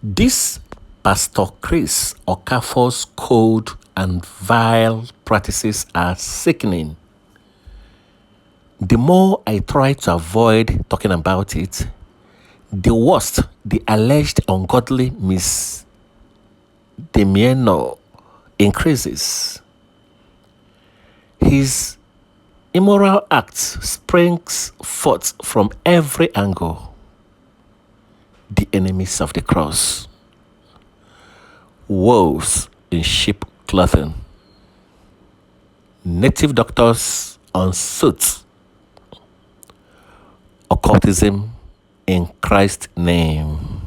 This Pastor Chris Okafor's cold and vile practices are sickening. The more I try to avoid talking about it, the worse the alleged ungodly misdemeanor increases. His immoral acts springs forth from every angle. The enemies of the cross, wolves in sheep clothing, native doctors on suits, occultism in Christ's name.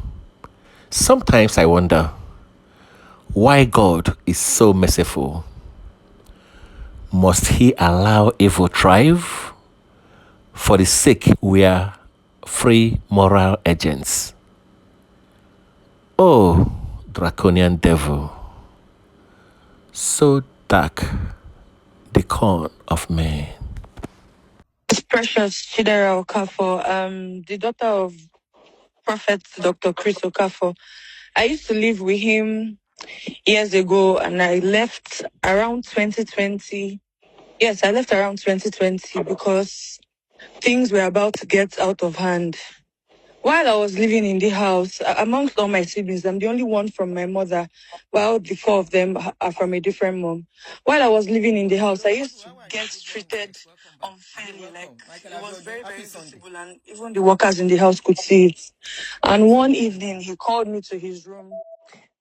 Sometimes I wonder why God is so merciful. Must he allow evil thrive? For the sake we are free moral agents. Oh, draconian devil, so dark, the corn of man. It's Precious Chidera Okafor, the daughter of Prophet Dr. Chris Okafor. I used to live with him years ago, and I left around 2020. Yes, I left around 2020 because things were about to get out of hand. While I was living in the house, amongst all my siblings, I'm the only one from my mother, while the four of them are from a different mom. While I was living in the house, I used to get treated unfairly. Like, it was very, very visible, and even the workers in the house could see it. And one evening, he called me to his room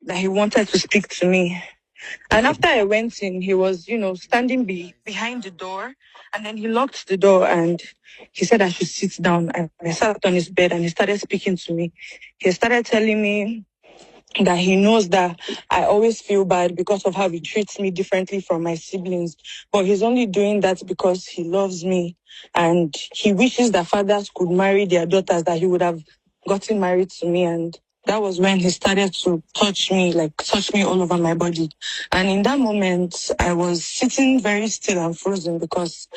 that he wanted to speak to me. And after I went in, he was, standing behind the door. And then he locked the door and he said I should sit down. And I sat on his bed and he started speaking to me. He started telling me that he knows that I always feel bad because of how he treats me differently from my siblings. But he's only doing that because he loves me. And he wishes that fathers could marry their daughters, that he would have gotten married to me. And that was when he started to touch me all over my body. And in that moment, I was sitting very still and frozen because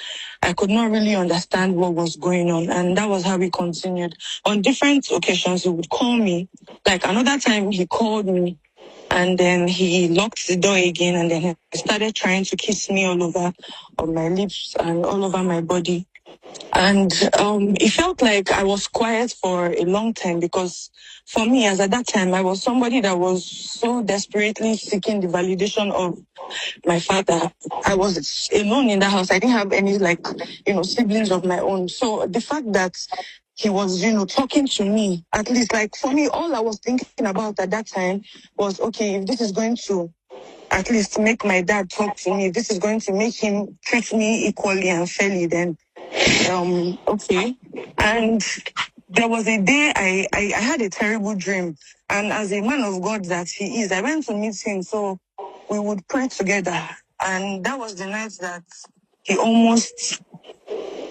I could not really understand what was going on. And that was how we continued. On different occasions, he would call me. Like another time, he called me and then he locked the door again. And then he started trying to kiss me all over on my lips and all over my body. And it felt like I was quiet for a long time because for me, as at that time, I was somebody that was so desperately seeking the validation of my father. I was alone in the house. I didn't have any, siblings of my own. So the fact that he was, talking to me, at least, like, for me, all I was thinking about at that time was, okay, if this is going to at least make my dad talk to me, if this is going to make him treat me equally and fairly, then okay. And there was a day I had a terrible dream. And as a man of God that he is, I went to meet him so we would pray together. And that was the night that he almost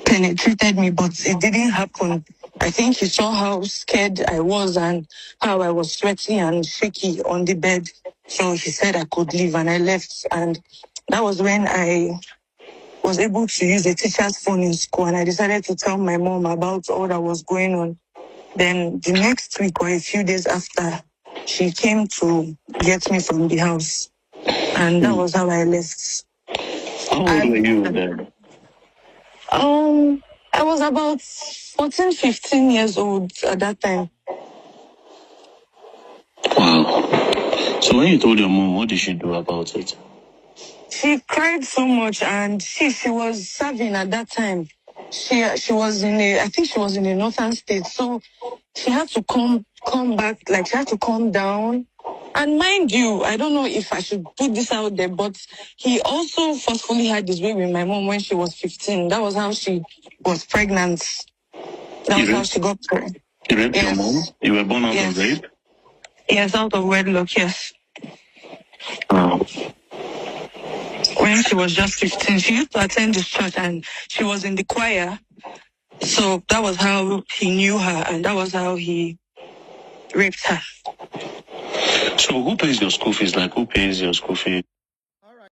penetrated me, but it didn't happen. I think he saw how scared I was and how I was sweaty and shaky on the bed. So he said I could leave, and I left. And that was when I was able to use a teacher's phone in school, and I decided to tell my mom about all that was going on. Then the next week or a few days after, she came to get me from the house. And that was how I left. How old were you then? I was about 14, 15 years old at that time. Wow. So when you told your mom, what did she do about it? She cried so much, and she was serving at that time. She was I think she was in a northern state, so she had to come back, like she had to calm down. And mind you, I don't know if I should put this out there, but he also forcefully had his way with my mom when she was 15. That was how she was pregnant. That was how she got pregnant. You raped your mom? You were born out of rape? Yes, out of wedlock, yes. Wow. When she was just 15, she used to attend this church and she was in the choir. So that was how he knew her, and that was how he raped her. So who pays your school fees? Like, who pays your school fee?